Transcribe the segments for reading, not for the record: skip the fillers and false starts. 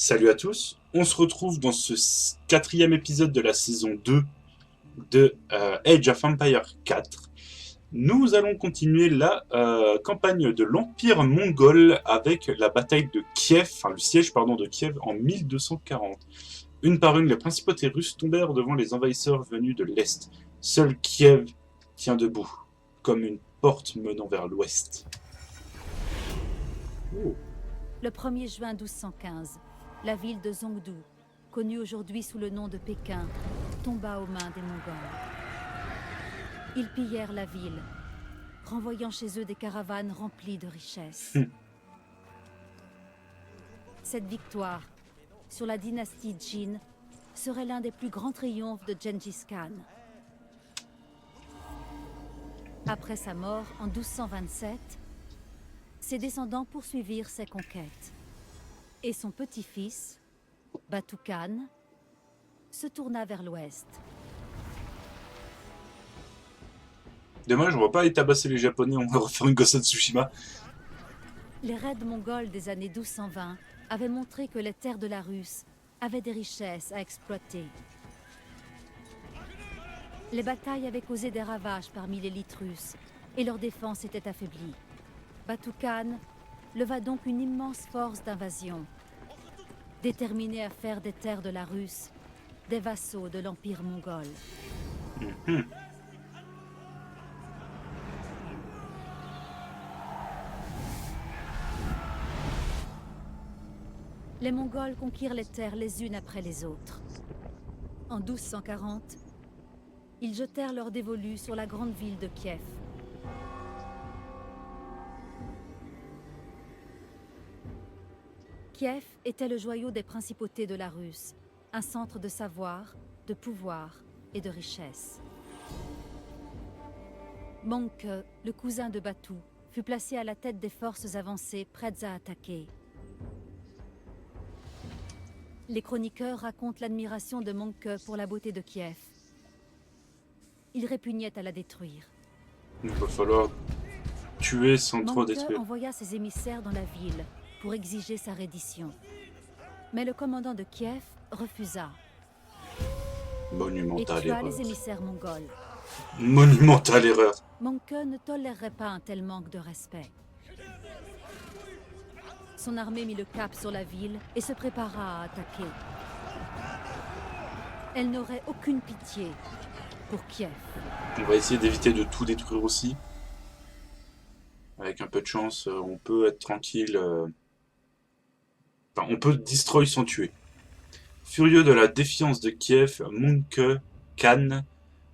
Salut à tous, on se retrouve dans ce quatrième épisode de la saison 2 de Age of Empires 4. Nous allons continuer la campagne de l'Empire mongol avec la bataille de Kiev, enfin le siège de Kiev en 1240. Une par une, les principautés russes tombèrent devant les envahisseurs venus de l'Est. Seul Kiev tient debout, comme une porte menant vers l'Ouest. Oh. Le 1er juin 1215, la ville de Zhongdu, connue aujourd'hui sous le nom de Pékin, tomba aux mains des Mongols. Ils pillèrent la ville, renvoyant chez eux des caravanes remplies de richesses. Cette victoire sur la dynastie Jin serait l'un des plus grands triomphes de Gengis Khan. Après sa mort en 1227, ses descendants poursuivirent ses conquêtes. Et son petit-fils, Batu Khan, se tourna vers l'ouest. Dommage, on va pas aller tabasser les Japonais, on va refaire une Ghost of Tsushima. Les raids mongols des années 1220 avaient montré que les terres de la Russe avaient des richesses à exploiter. Les batailles avaient causé des ravages parmi l'élite russe et leur défense était affaiblie. Batu Khan leva donc une immense force d'invasion, déterminé à faire des terres de la Russe des vassaux de l'Empire mongol. Les Mongols conquirent les terres les unes après les autres. En 1240, ils jetèrent leurs dévolus sur la grande ville de Kiev. Kiev était le joyau des principautés de la Russe, un centre de savoir, de pouvoir et de richesse. Mongke, le cousin de Batu, fut placé à la tête des forces avancées prêtes à attaquer. Les chroniqueurs racontent l'admiration de Mongke pour la beauté de Kiev. Il répugnait à la détruire. Il va falloir tuer sans trop Mongke détruire. envoya ses émissaires dans la ville pour exiger sa reddition. Mais le commandant de Kiev refusa. Et Monumentale tua erreur. les émissaires mongols. Monumentale erreur. Mongke ne tolérerait pas un tel manque de respect. Son armée mit le cap sur la ville et se prépara à attaquer. Elle n'aurait aucune pitié pour Kiev. On va essayer d'éviter de tout détruire aussi. Avec un peu de chance, on peut être tranquille. Enfin, on peut destroy sans tuer. Furieux de la défiance de Kiev, Mongke Khan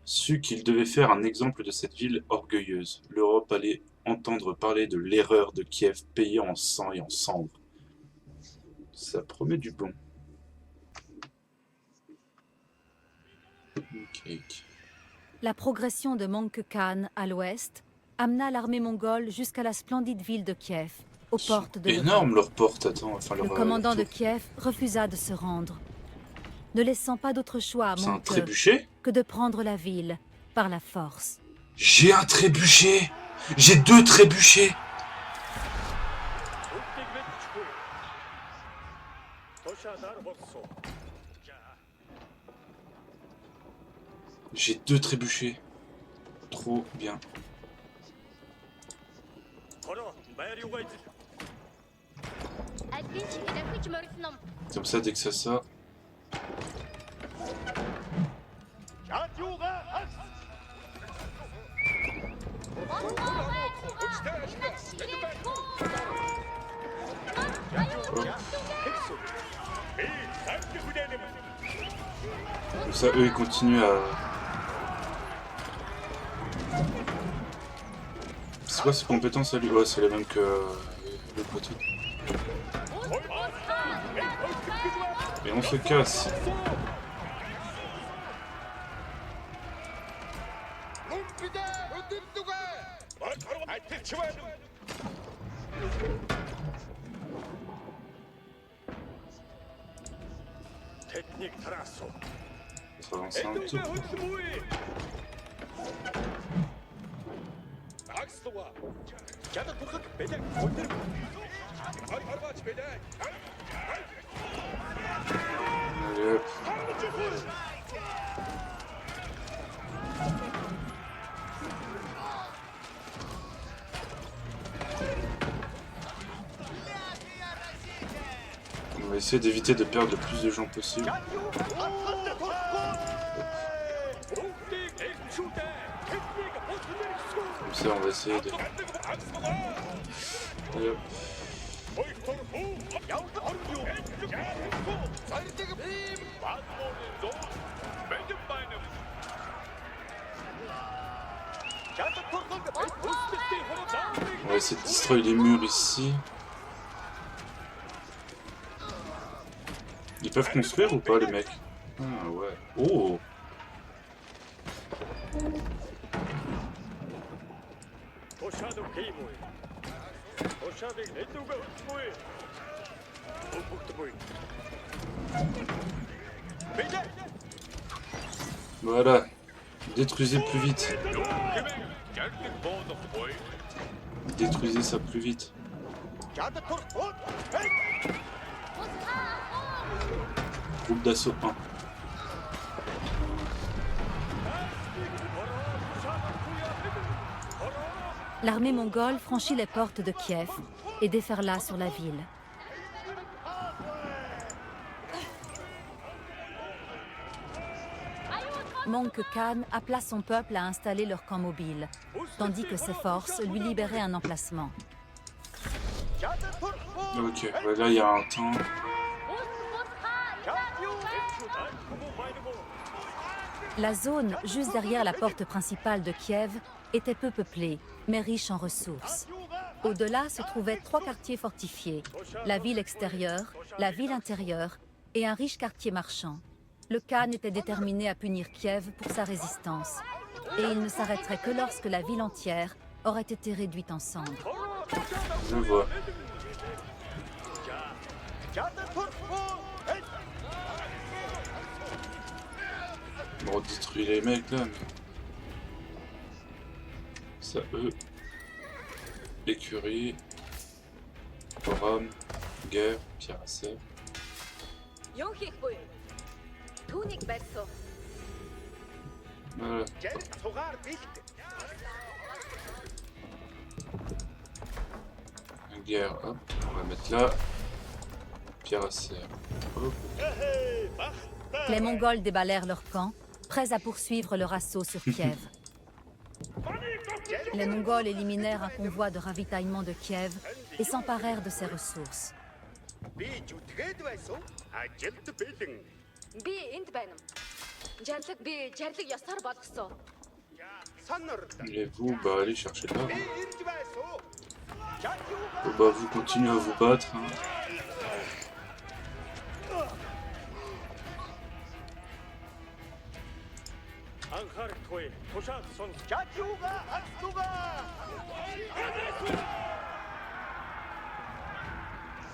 sut qu'il devait faire un exemple de cette ville orgueilleuse. L'Europe allait entendre parler de l'erreur de Kiev payée en sang et en cendres. Ça promet du bon. Okay. La progression de Mongke Khan à l'ouest amena l'armée mongole jusqu'à la splendide ville de Kiev, aux portes de énorme leur porte, attends. Enfin, Le commandant de Kiev refusa de se rendre, ne laissant pas d'autre choix à C'est un Mongke trébuchet? que de prendre la ville par la force. J'ai un trébuchet! J'ai 2 trébuchets! J'ai 2 trébuchets. Trop bien. Comme ça, dès que ça sort. Comme ça, eux, ils continuent à... C'est quoi ses compétences à lui? Ouais, c'est les mêmes que le poteau. Et on se casse. Ça va avancer un petit peu. va essayer d'éviter de perdre le plus de gens possible. Comme ça, on va essayer de... Allez, hop. On va essayer de destroyer les murs ici. Ils peuvent construire ou pas, les mecs? Ah ouais. Oh! Voilà. Détruisez plus vite. Détruisez ça plus vite. Groupe d'assaut 1. L'armée mongole franchit les portes de Kiev et déferla sur la ville. Mongke Khan appela son peuple à installer leur camp mobile, tandis que ses forces lui libéraient un emplacement. Ok, là il y a un temps. La zone juste derrière la porte principale de Kiev était peu peuplée, mais riche en ressources. Au-delà se trouvaient 3 quartiers fortifiés, la ville extérieure, la ville intérieure et un riche quartier marchand. Le Khan était déterminé à punir Kiev pour sa résistance. Et il ne s'arrêterait que lorsque la ville entière aurait été réduite en cendres. Je vois. Bon, on détruit les mecs là, mais... Ça, eux... Écurie... Forum... Guerre... Pierre à sève... Voilà. Guerre, hop, on va mettre là. Pierre à serre. Hop. Les Mongols déballèrent leur camp, prêts à poursuivre leur assaut sur Kiev. Les Mongols éliminèrent un convoi de ravitaillement de Kiev et s'emparèrent de ses ressources. Et vous, bah allez chercher là. Oh, bah vous continuez à vous battre. Hein.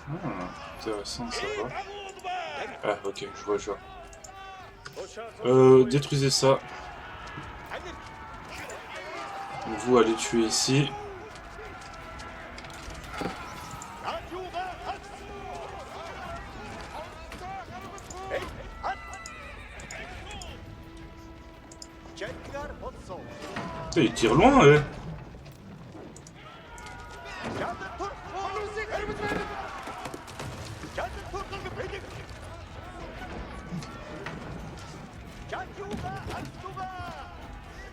Ah, intéressant, ça va. Ah, ok, je vois, je vois. Détruisez ça. Vous allez tuer ici. Putain, il tire loin, eh.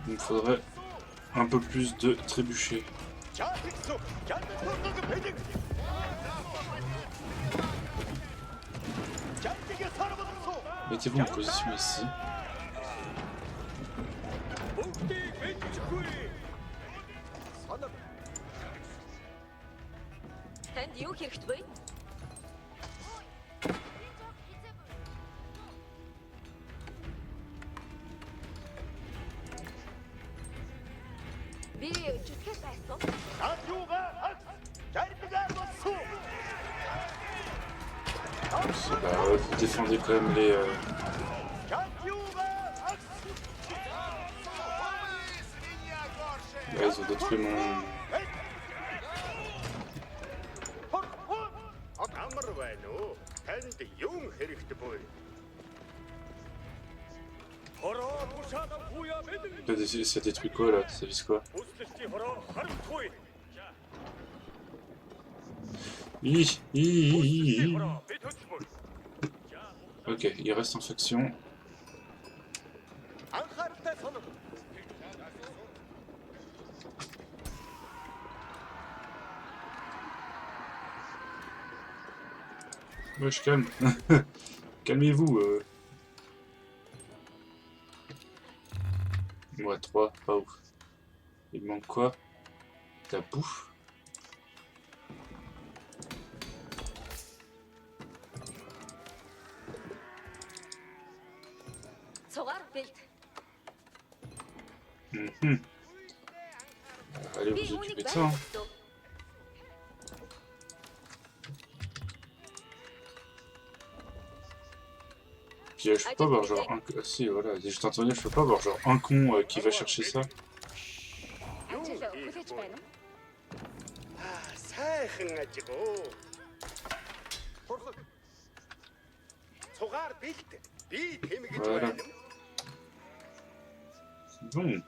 Il me faudrait un peu plus de trébuchets. Mettez-vous en position ici. Bah, vous défendez quand même les... Ouais, ils ont détruit mon... Ça détruit quoi là? Ça vise quoi? Ok, il reste en faction. Ouais, je calme. Calmez-vous. Ouais, 3, pas ouf. Il me manque quoi? Ta bouffe? Mhm. Allez vous occuper de ça. Hein. Puis je peux pas avoir genre un... Ah, si voilà, j'ai juste entendu, je peux pas avoir genre un con qui va chercher ça. Voilà. Donc...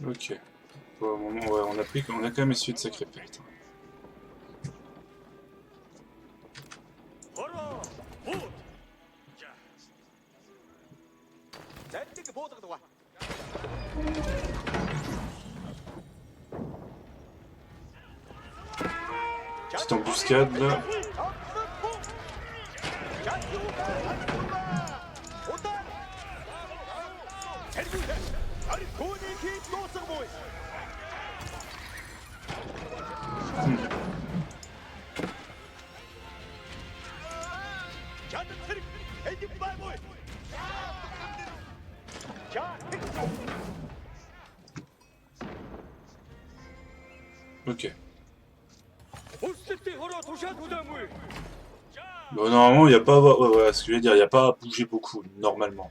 Ok. Pour le moment, ouais, on a quand même essuyé de sacrées pertes. Petite embuscade là. Ok. Bon, normalement, il n'y a pas... Ouais, ouais, ce que je veux dire, il n'y a pas à bouger beaucoup, normalement.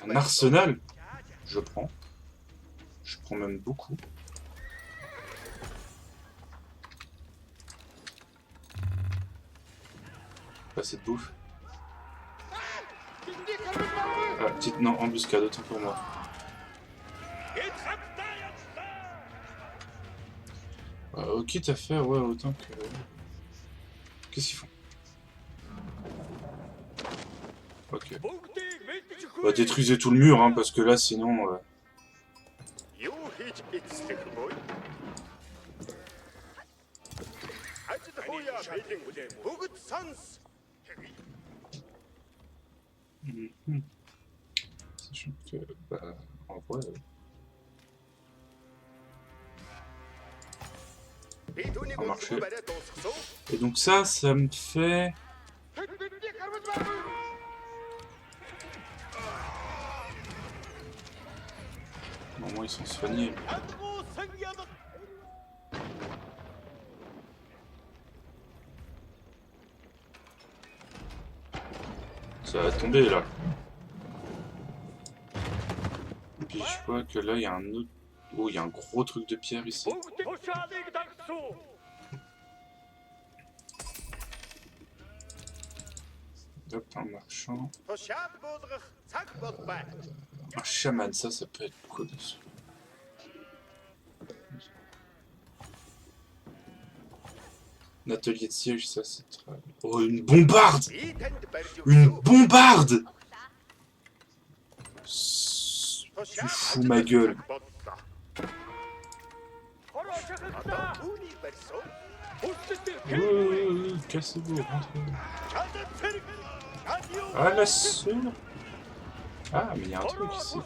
Un arsenal? Je prends. Je prends même beaucoup. Pas cette bouffe. Ah, petite... Non, embuscade, autant pour moi. Quitte à faire, ouais, autant que... Qu'est-ce qu'ils font? Ok. Bah, détruisez tout le mur, hein, parce que là, sinon... Sachant que, bah, en vrai... Ça a marché. Et donc ça me fait... Au moins ils sont soignés. Ça va tomber là. Et puis je vois que là il y a un autre... Oh, il y a un gros truc de pierre ici. Hop, un marchand. Un chaman, ça peut être cool. Un atelier de siège, ça c'est très... Oh, une bombarde! Une bombarde! Tu fous ma gueule. Cassez-vous, rentrez. Ah, la sœur. Ah, mais il y a un truc ici.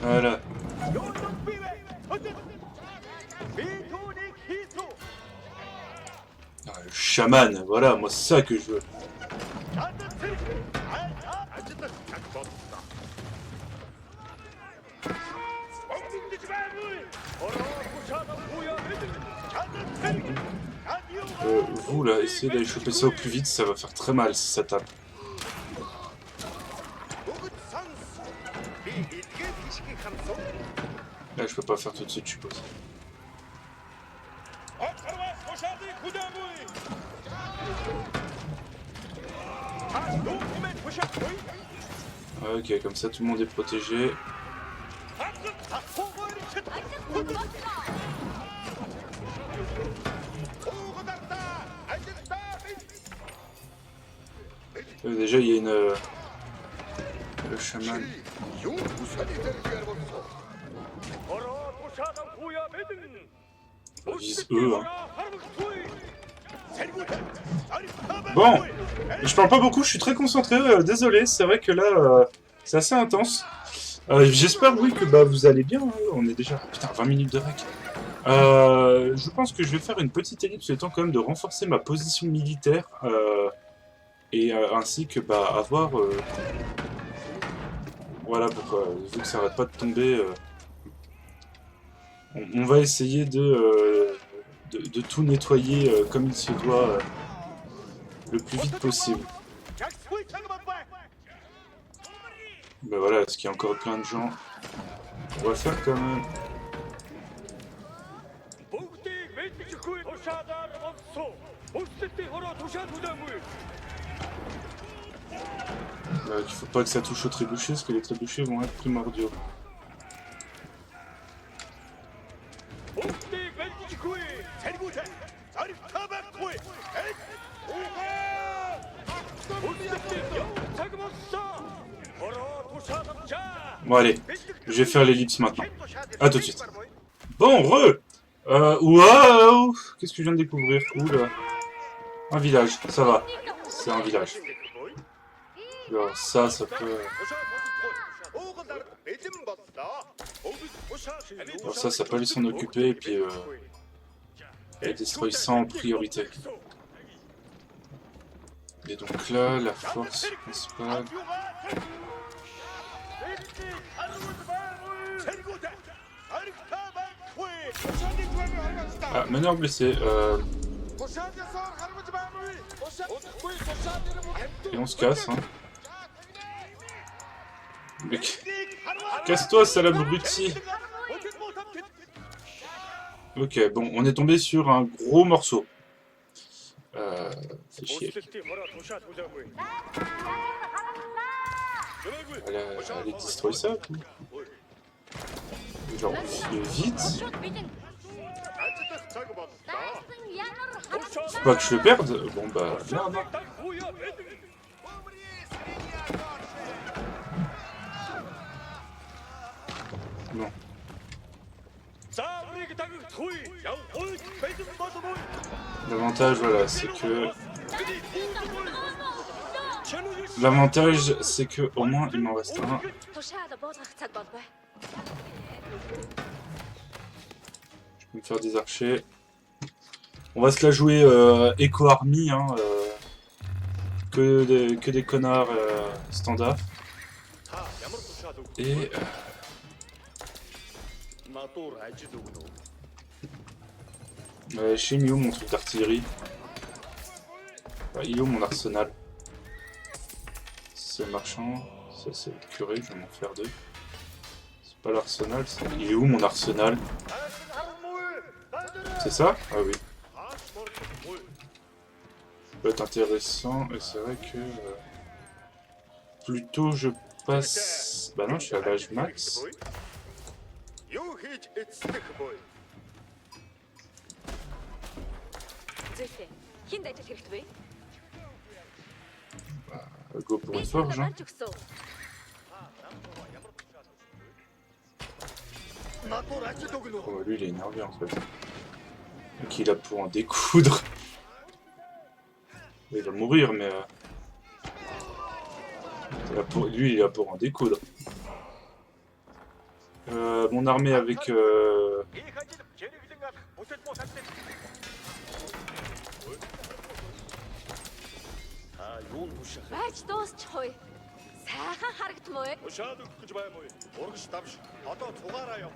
Voilà. Ah, le chaman, voilà, moi c'est ça que je veux. Vous là, essayez d'aller choper ça au plus vite, ça va faire très mal si ça tape. Là, je peux pas faire tout de suite, je suppose. Ok, comme ça tout le monde est protégé. Déjà, il y a une... le chaman. On vise eux, hein. Bon, je parle pas beaucoup, je suis très concentré, désolé, c'est vrai que là, c'est assez intense. J'espère, oui, que bah, vous allez bien, hein. On est déjà... Putain, 20 minutes de rec. Je pense que je vais faire une petite ellipse, le temps quand même de renforcer ma position militaire, et ainsi que bah, avoir... voilà, vu que ça arrête pas de tomber, on va essayer de tout nettoyer comme il se doit le plus vite possible. Ben voilà, est-ce qu'il y a encore plein de gens? On va faire quand même. Il faut pas que ça touche aux trébuchets, parce que les trébuchets vont être primordiaux. Bon allez, je vais faire l'ellipse maintenant. A tout de suite. Bon, waouh! Qu'est-ce que je viens de découvrir? Oula. Un village, ça va. C'est un village. Alors ça peut... Alors ça peut aller s'en occuper et puis... et destroy ça en priorité. Et donc là, la force principale... Ah, meneur blessé. Et on se casse, hein. Mec. Casse-toi, sale abruti. Ok, bon, on est tombé sur un gros morceau. C'est chier. Allez, destroy ça, tout. Genre, vite. Faut pas que je le perde. Bon, bah, merde. Non. L'avantage, voilà, c'est que... L'avantage, c'est que au moins, il m'en reste un. Je peux me faire des archers. On va se la jouer Eco Army, hein, que des connards standards. Et... chez Mio, mon truc d'artillerie. Il est où mon arsenal? C'est le marchand, ça c'est le curé, je vais m'en faire deux. C'est pas l'arsenal, il est où mon arsenal? C'est ça? Ah oui. Ça peut être intéressant, et c'est vrai que... plutôt je passe... Bah non, je suis à l'âge max. Bah, go pour une forge, hein. Oh, lui il est énervé en fait. Donc il a pour en découdre. Il va mourir, mais... lui il a pour en découdre. Mon armée avec... Байж дуусчихгүй. Сайхан харагдмуу. Ушаад өгч баймуу. Урагш давш. Одоо цугаараа яв.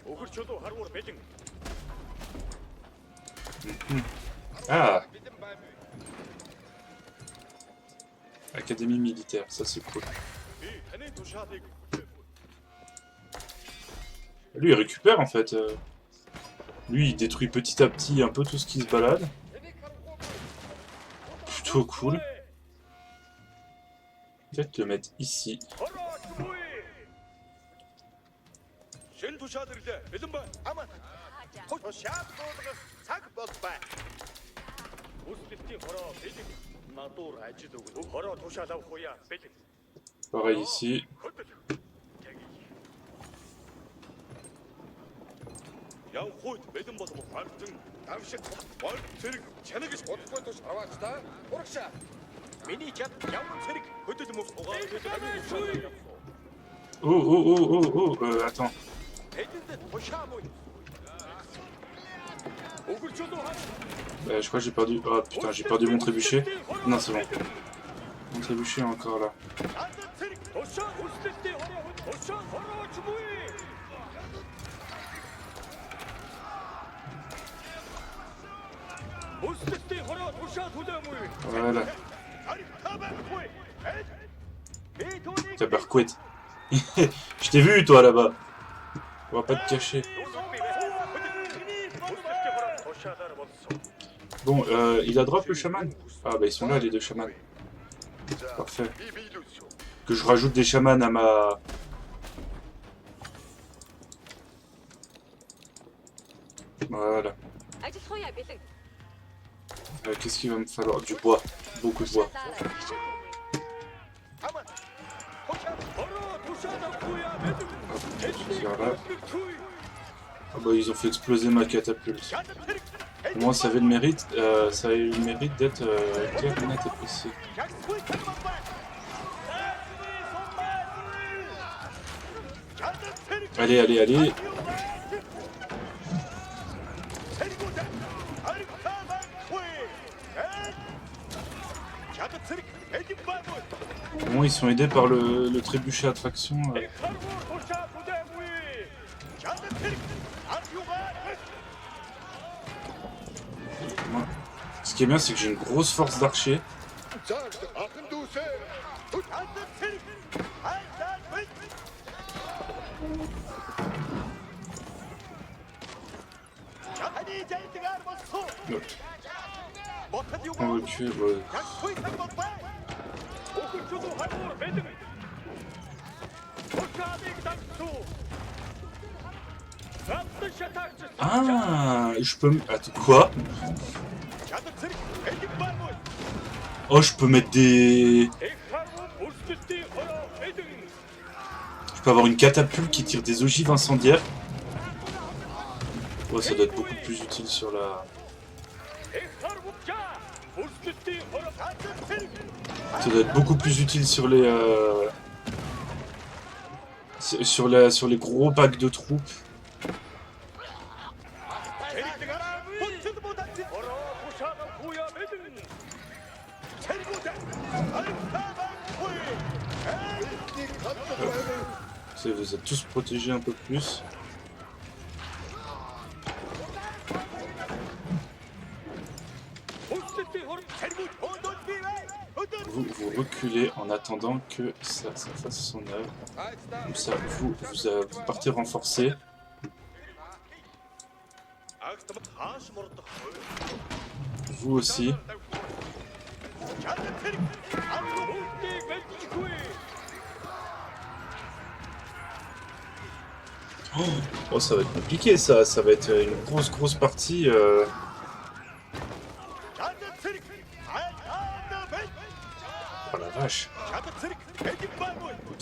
Өхөр чөлөө харуур бэлэн. Ah, Académie militaire, ça c'est cool. Би таны тушаалыг Lui, il récupère en fait. Lui, il détruit petit à petit un peu tout ce qui se balade. Plutôt cool. Peut-être le mettre ici. шин тушаал ирлээ. Бэлэн бай. Амаа. Тушаал дуулах цаг бол бай. Үсгэлтийн хороо бэлэн. Надуур ажил өгнө. Хороо тушаал авах уяа бэлэн. Pareil ici. Яв хойд бэлэн болов хартан давшиг бол зэрэг чанагш бодохгүй туш аваач та. Урагшаа. Миний чад явсан зэрэг хөдөл мөс угаа. Oh, oh, oh, oh, oh, attends. Je crois que j'ai perdu... Oh putain, j'ai perdu mon trébuchet. Non, c'est bon. Mon trébuchet est encore là. Voilà. Tabarcouette. Je t'ai vu, toi, là-bas. On va pas te cacher. Bon, il a drop le chaman. Ah bah ils sont là, les deux chamans. Parfait. Que je rajoute des chamans à ma... Voilà. Qu'est-ce qu'il va me falloir? Du bois. Beaucoup de bois. Là. Ah bah ils ont fait exploser ma catapulte. Au moins ça avait le mérite, d'être clair, net et précis. Allez, allez, allez. Au moins ils sont aidés par le trébuchet à traction. Ce qui est bien, c'est que j'ai une grosse force d'archer. On recule, ouais. Ah, je peux... Attends, quoi? Oh, je peux mettre des... Je peux avoir une catapulte qui tire des ogives incendiaires. Ouais, ça doit être beaucoup plus utile sur la... Ça doit être beaucoup plus utile sur les... Sur les gros packs de troupes. Vous êtes tous protégés un peu plus. Vous reculez en attendant que ça fasse son œuvre. Comme ça, vous partez renforcer. Vous aussi. Oh, ça va être compliqué ça va être une grosse partie. Oh la vache.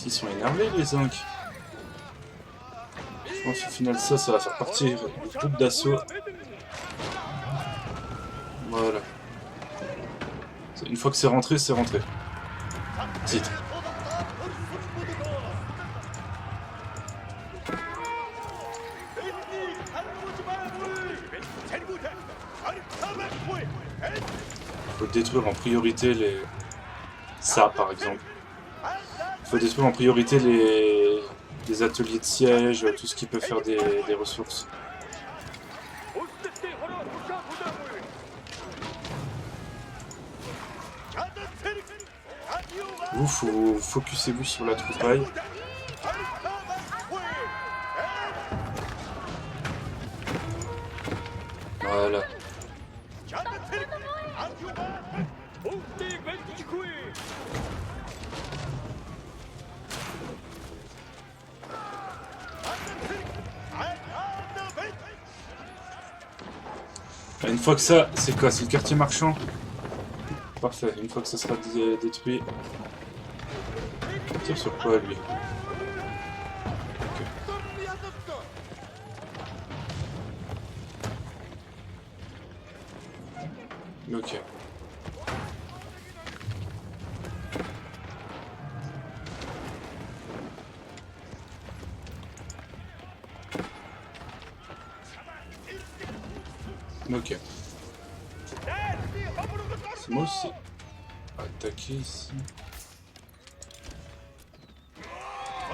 Ils sont énervés les zincs. Je pense qu'au final ça va faire partir du groupe d'assaut. Voilà. Une fois que c'est rentré, c'est rentré. Titre. Faut détruire en priorité les ça par exemple. Il faut détruire en priorité les ateliers de siège, tout ce qui peut faire des ressources. Vous, focussez-vous sur la troupaille. Voilà. Une fois que ça, c'est quoi? C'est le quartier marchand? Parfait, une fois que ça sera détruit. Il tire sur quoi lui? Ok. Ok. C'est moi aussi. Attaquer ici.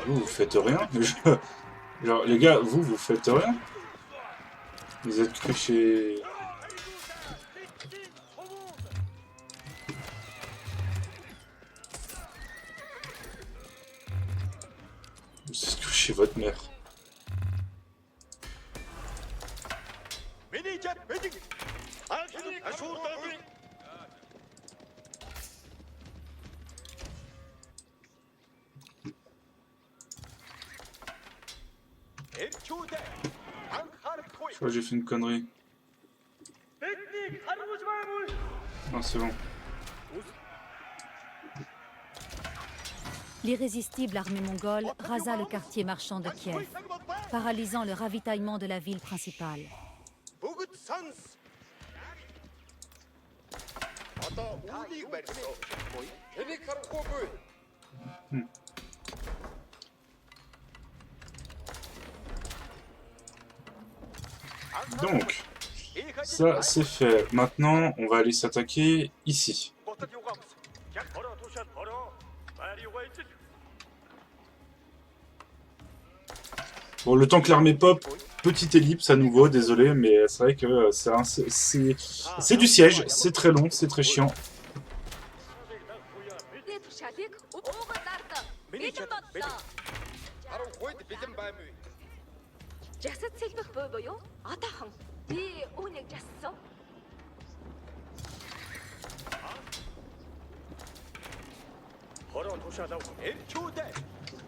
Vous faites rien? Genre, les gars, vous faites rien? Vous êtes que chez... C'est que chez votre mère. Je crois que j'ai fait une connerie. Non, c'est bon. L'irrésistible armée mongole rasa le quartier marchand de Kiev, paralysant le ravitaillement de la ville principale. Donc, ça c'est fait. Maintenant, on va aller s'attaquer ici. Bon, le temps que l'armée pop, petite ellipse à nouveau, désolé, mais c'est vrai que c'est du siège, c'est très long, c'est très chiant. Жасад сэлбэх буй буюу одоохон би үүнийг жассан. Хороо тушаалав эрчүүдэ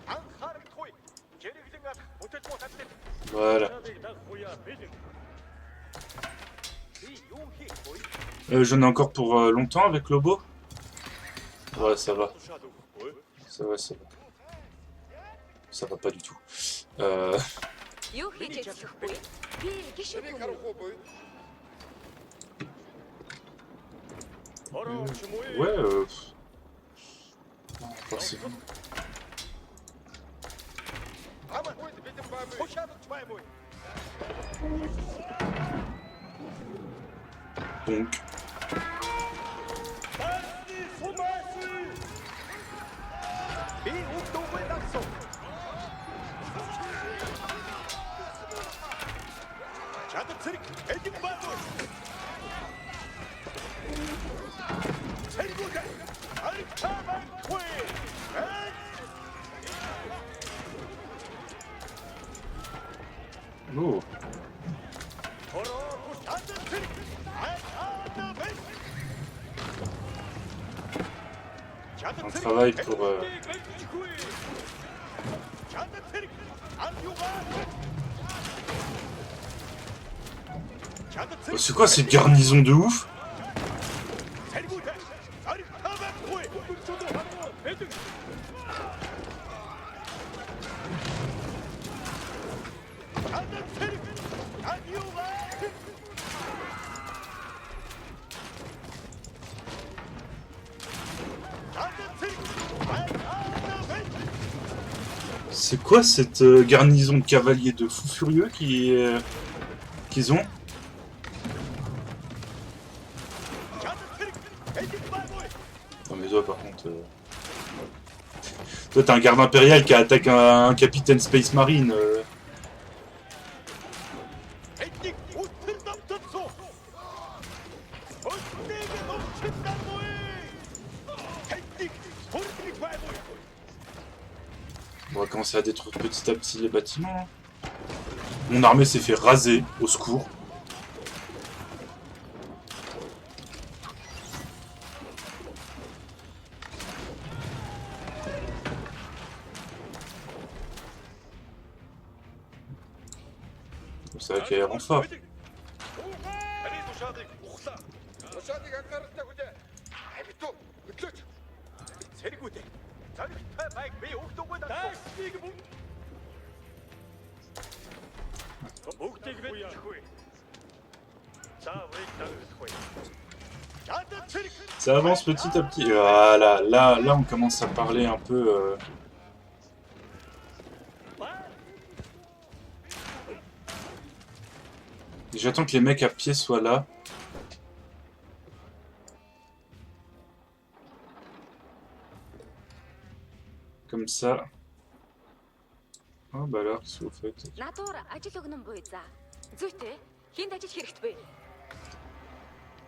анхаарахгүй жирэглэн ах бүтэц муу татдаг. Voilà. J'en ai encore pour longtemps avec Lobo. Ouais, ça va. Ça va, ça va. Ça va pas du tout. Юу хийж чадах вэ? Би гişгүй. Ouais, forcément. Donc. Oh. Un travail pour... Oh, c'est quoi cette garnison de ouf? C'est quoi cette garnison de cavaliers de fous furieux qu'ils ont? Non mais toi par contre... Toi t'es un garde impérial qui attaque un capitaine Space Marine. 엔딩 오틀 넘쳤소. 어때게 넘친다고 해. 엔딩 소리 봐보. On va commencer à détruire petit à petit les bâtiments. Hein. Mon armée s'est fait raser, au secours. C'est vrai qu'il y a renfort. Ça avance petit à petit. Voilà, là on commence à parler un peu... J'attends que les mecs à pied soient là. Comme ça. Oh bah alors, qu'est-ce que vous faites? Надуур ажил өгнөн буй за. Зүйтэй. Хинд ажил хэрэгт буй.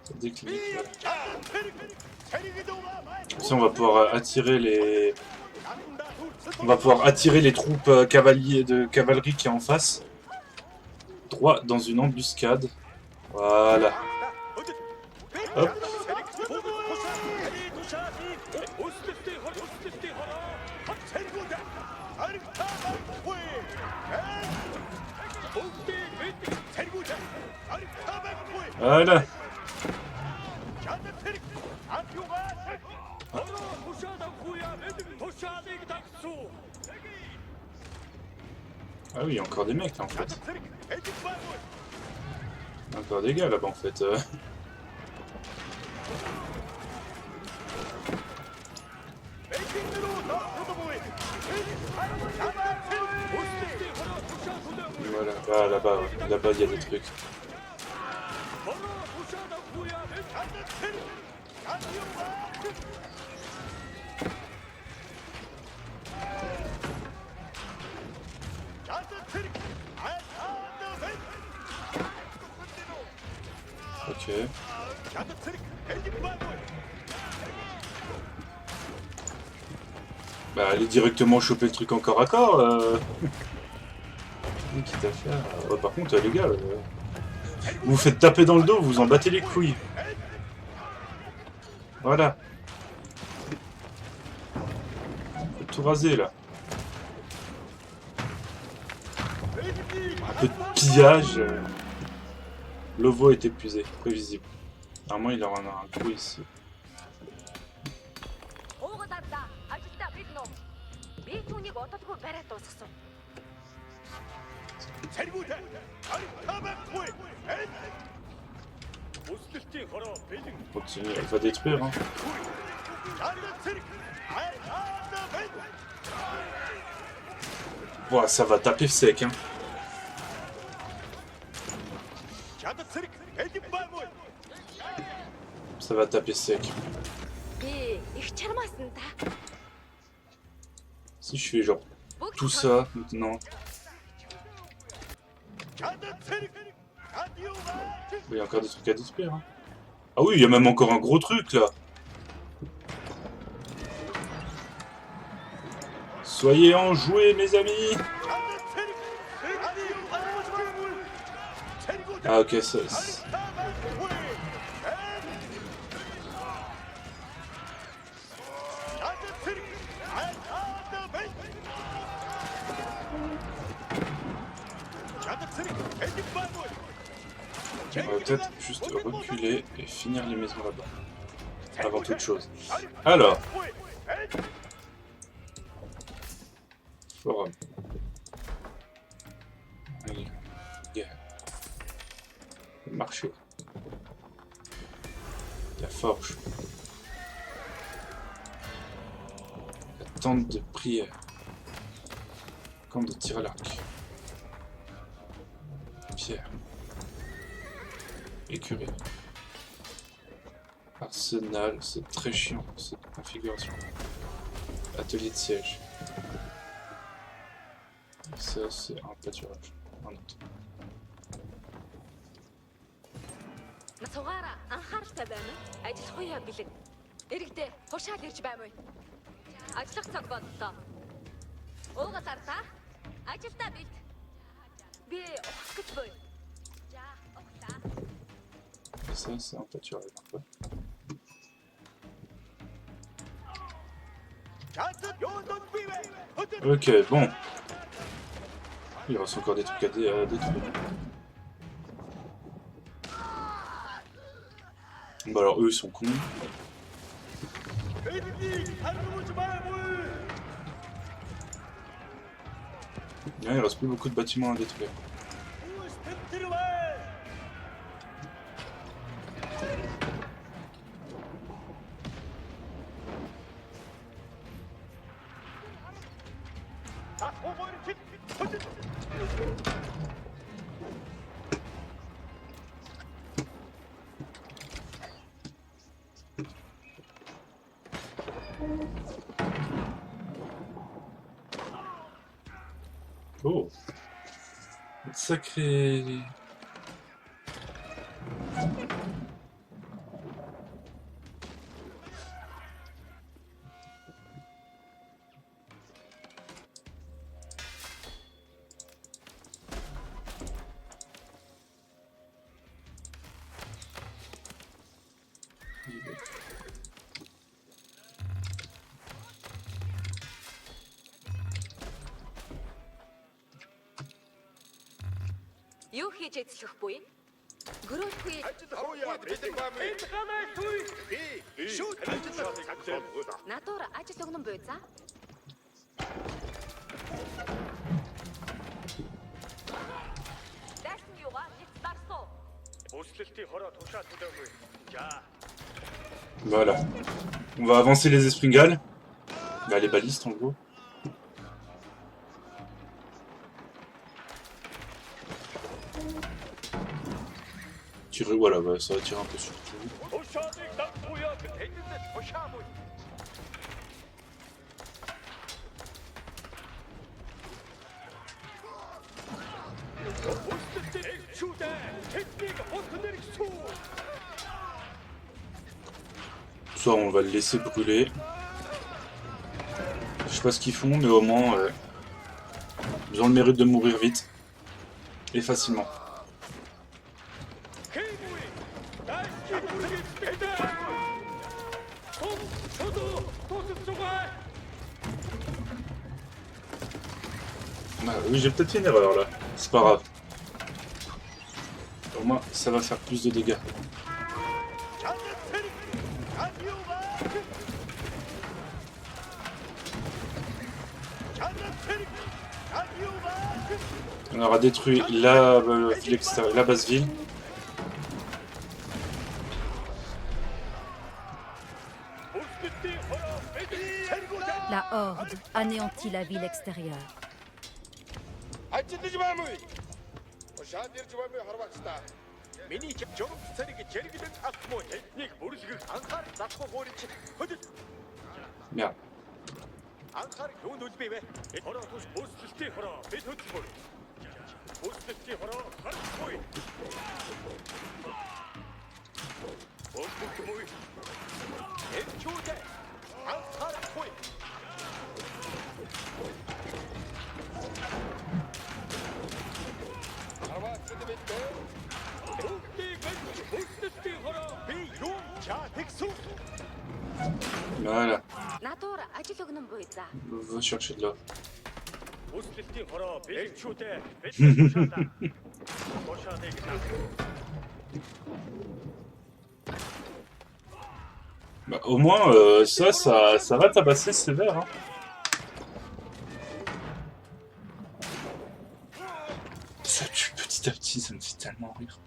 Ça déclic. Comme ça on va pouvoir attirer les... On va pouvoir attirer les troupes de cavalerie qui est en face. Droit dans une embuscade. Voilà. Hop. Voilà. Ah oui, il y a encore des mecs là en fait. Il y a encore des gars là-bas en fait. Voilà, là-bas, là-bas il y a des trucs. Ok. Bah allez directement choper le truc en corps à corps. Quitte à faire. Ouais, par contre les gars, vous vous faites taper dans le dos, vous vous en battez les couilles. Voilà. Faut tout raser là. Un peu de pillage. L'ovo est épuisé, prévisible. Normalement il aura un coup ici. Continue, elle va détruire. Hein. Ouah, ça va taper sec. Hein. Ça va taper sec. Si je fais genre tout ça maintenant. Il y a encore des trucs à détruire. Hein. Ah oui, il y a même encore un gros truc là. Soyez enjoués mes amis. Ah ok, ça... On va peut-être juste reculer et finir les maisons là-bas. Avant toute chose. Alors. Forum. Allez. Yeah. Le marché. La forge. La tente de prière. Camp de tir à l'arc. Pierre. Écurie. Arsenal, c'est très chiant cette configuration. Atelier de siège. Ça, c'est un pâturage. Un autre. Насугаараа анхааралтай байна уу? Ажил хуяа бэлэг. Иргэдээ хушаал ирж байна уу? Ажиллах цаг боллоо. Уугаас арлаа. Ажилдаа бэлд. Би ухах гэж буй. За, ухлаа. Ça, c'est un pâturage un peu. Ok, bon. Il reste encore des trucs à détruire. Bah alors eux ils sont cons. Là, il reste plus beaucoup de bâtiments à détruire. Oh, sacré. Юу хийж эзлэх буй? Гөрөөхгүй надуур ажил өгнөн буй за. Дэсэн юугаа нэг дарсуу. Өслөлтийн хороо тушаа төлөөгүй. За. Voilà. On va avancer les espringales. Bah, les balistes en gros. Tirer, voilà, bah, ça va tirer un peu sur tout. Ça, on va le laisser brûler. Je sais pas ce qu'ils font, mais au moins, ils ont le mérite de mourir vite. Et facilement. Ah, oui, j'ai peut-être fait une erreur là. C'est pas grave. Au moins, ça va faire plus de dégâts. On aura détruit la base ville. La Horde anéantit la ville extérieure. Merde. Voilà. Va chercher de là. Bah, au moins, ça va tabasser sévère. Hein. Ça tue petit à petit, ça me fait tellement rire.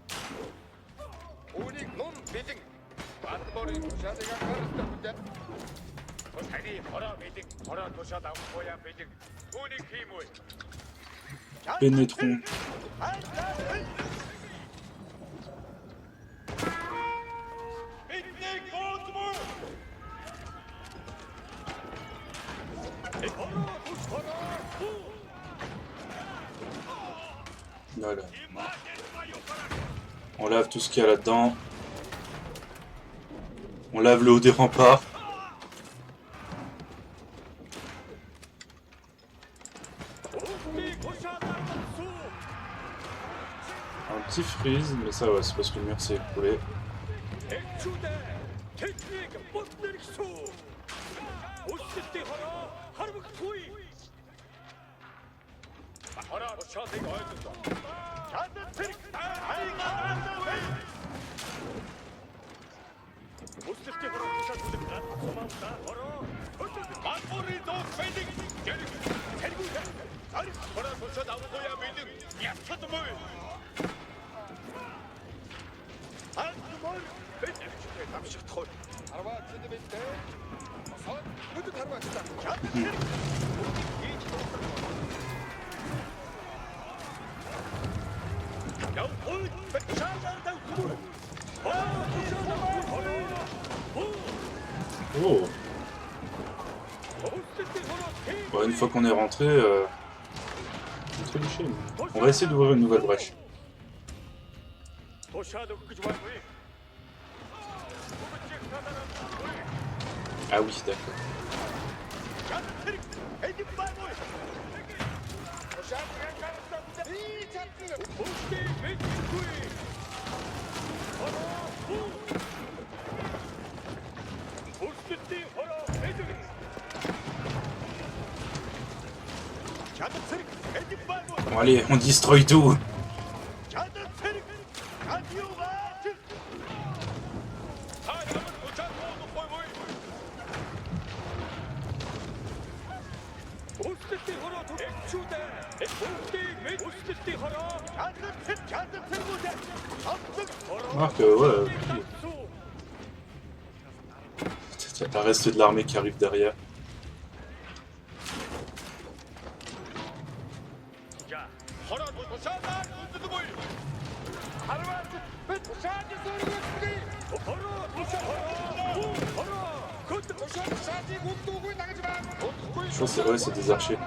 Pénétrons. Voilà. On lave tout ce qu'il y a là-dedans. On lave le haut des remparts. Un petit freeze, mais ça va, c'est parce que le mur s'est écroulé. Oh. Bon, une fois qu'on est rentré, on va essayer d'ouvrir une nouvelle brèche. Ah oui, d'accord. Bon allez, on destroy tout. Remarque, ouais. Il y a le reste de l'armée qui arrive derrière. Je pense que c'est vrai, c'est des archers.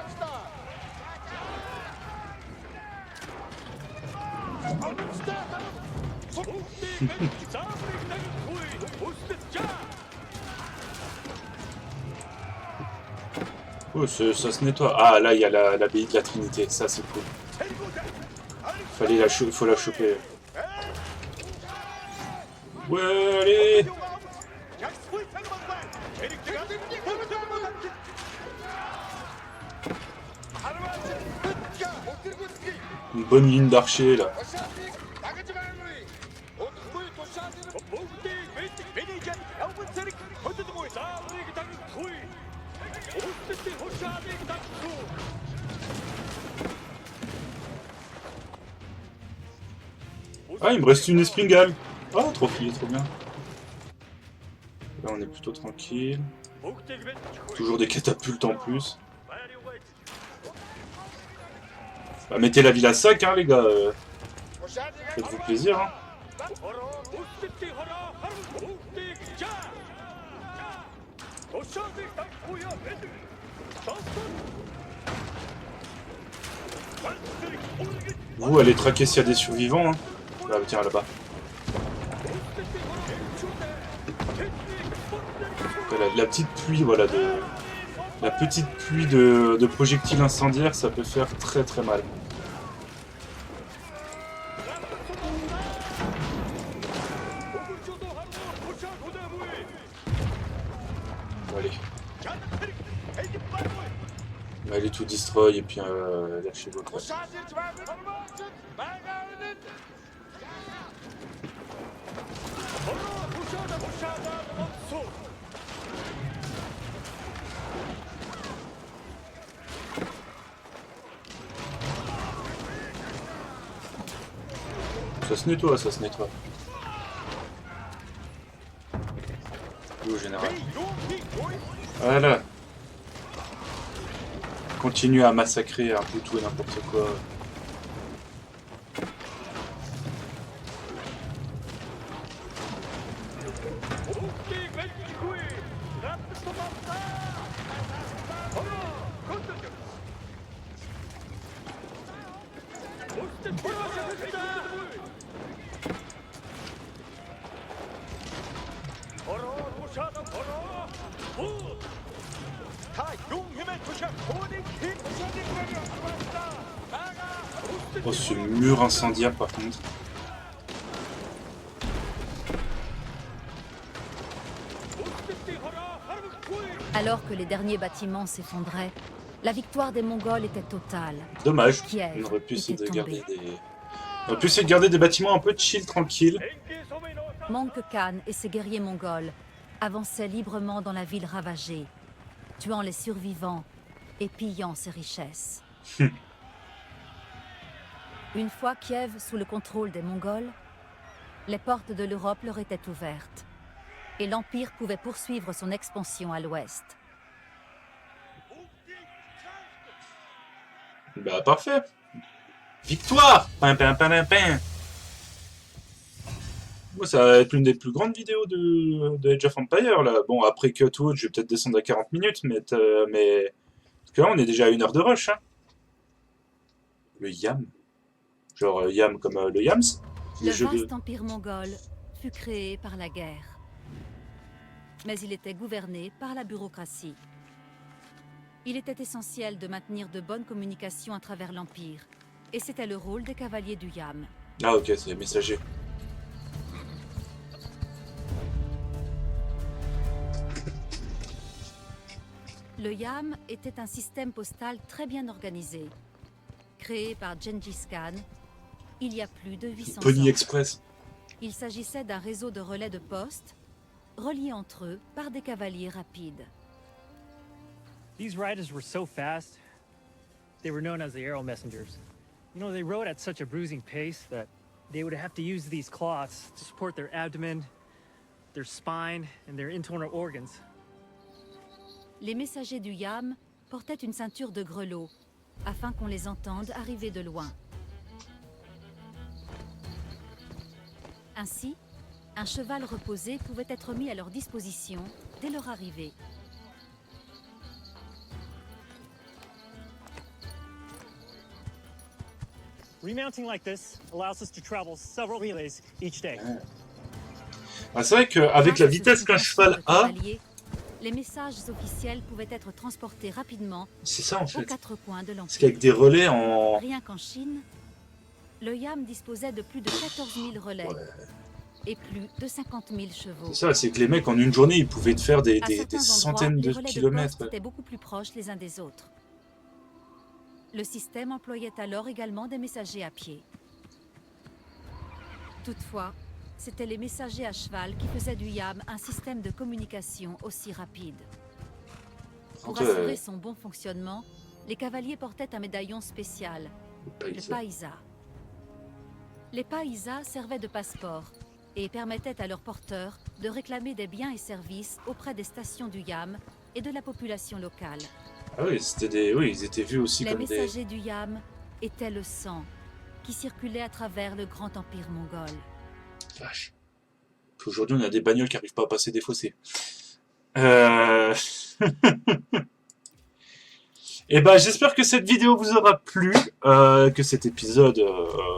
Oh, ça se nettoie. Ah, là, il y a l'abbaye de la Trinité. Ça, c'est cool. Faut la choper. Ouais, allez! Une bonne ligne d'archers, là. Ah, il me reste une espringale. Ah, trop bien. Là, on est plutôt tranquille. Toujours des catapultes en plus. Bah, mettez la ville à 5, hein, les gars. Faites-vous plaisir, hein. Vous, allez traquer s'il y a des survivants, hein. Là, tiens, là-bas. La petite pluie, voilà, la petite pluie de projectiles incendiaires, ça peut faire très très mal. Bon, allez. Allez tout destroy et puis lâchez votre. Ça se nettoie, ça se nettoie. Au général. Voilà. Continue à massacrer un peu tout et n'importe quoi. 도시하는 거라. 다 용힘의 도시야 고딩 팀 도시하는 거야. Oh, ce mur incendiaire par contre. Alors que les derniers bâtiments s'effondraient, la victoire des Mongols était totale. Dommage. Kiev On aurait pu essayer de était garder tombé. des... On aurait pu essayer de garder des bâtiments un peu chill, tranquilles. Manque Khan et ses guerriers mongols avançaient librement dans la ville ravagée, tuant les survivants et pillant ses richesses. Une fois Kiev sous le contrôle des Mongols, les portes de l'Europe leur étaient ouvertes et l'Empire pouvait poursuivre son expansion à l'ouest. Bah parfait. Victoire. Pin, pin, pin, pin, pin. Moi, ça va être l'une des plus grandes vidéos de Age of Empires, là. Bon, après Cutwood, je vais peut-être descendre à 40 minutes, mais... Parce que là, on est déjà à 1 heure de rush, hein. Le Yam. Genre Yam comme le Yams. Le vaste empire mongol fut créé par la guerre. Mais il était gouverné par la bureaucratie. Il était essentiel de maintenir de bonnes communications à travers l'Empire. Et c'était le rôle des cavaliers du Yam. Ah ok, c'est les messagers. Le Yam était un système postal très bien organisé. Créé par Gengis Khan, il y a plus de 800 Pony ans. Express. Il s'agissait d'un réseau de relais de poste, reliés entre eux par des cavaliers rapides. These riders were so fast, they were known as the arrow messengers. You know, they rode at such a bruising pace that they would have to use these cloths to support their abdomen, their spine, and their internal organs. Les messagers du Yam portaient une ceinture de grelots, afin qu'on les entende arriver de loin. Ainsi, un cheval reposé pouvait être mis à leur disposition dès leur arrivée. Remounting like this allows us to travel several relays each day. Ah, c'est vrai qu'avec la vitesse qu'un cheval a, les messages officiels pouvaient être transportés rapidement c'est ça en aux fait. 4 coins de Parce l'Empire. qu'avec des relais en... Rien qu'en Chine, le Yam disposait de plus de 14 000 relais et plus de 50 000 chevaux. C'est ça, c'est que les mecs en une journée, ils pouvaient te faire des À certains centaines endroits, de les relais kilomètres. poste étaient beaucoup plus proches les uns des autres. Le système employait alors également des messagers à pied. Toutefois, c'étaient les messagers à cheval qui faisaient du Yam un système de communication aussi rapide. Pour assurer son bon fonctionnement, les cavaliers portaient un médaillon spécial, le païsa. Les païsas servaient de passeport et permettaient à leurs porteurs de réclamer des biens et services auprès des stations du Yam et de la population locale. Ah oui, c'était des... oui, ils étaient vus aussi Les comme des... messagers du Yam étaient le sang qui circulait à travers le grand empire mongol. Vache. Aujourd'hui, on a des bagnoles qui n'arrivent pas à passer des fossés. Et ben, j'espère que cette vidéo vous aura plu, que cet épisode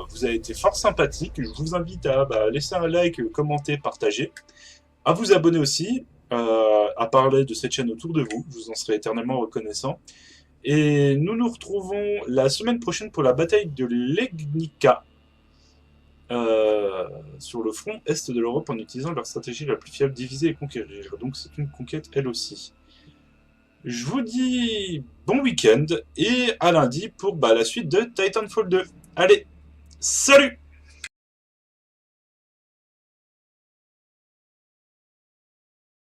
vous a été fort sympathique. Je vous invite à laisser un like, commenter, partager, à vous abonner aussi, à parler de cette chaîne autour de vous. Je vous en serai éternellement reconnaissant. Et nous nous retrouvons la semaine prochaine pour la bataille de Legnica, sur le front est de l'Europe en utilisant leur stratégie la plus fiable, diviser et conquérir. Donc c'est une conquête elle aussi. Je vous dis bon week-end et à lundi pour la suite de Titanfall 2. Allez, salut!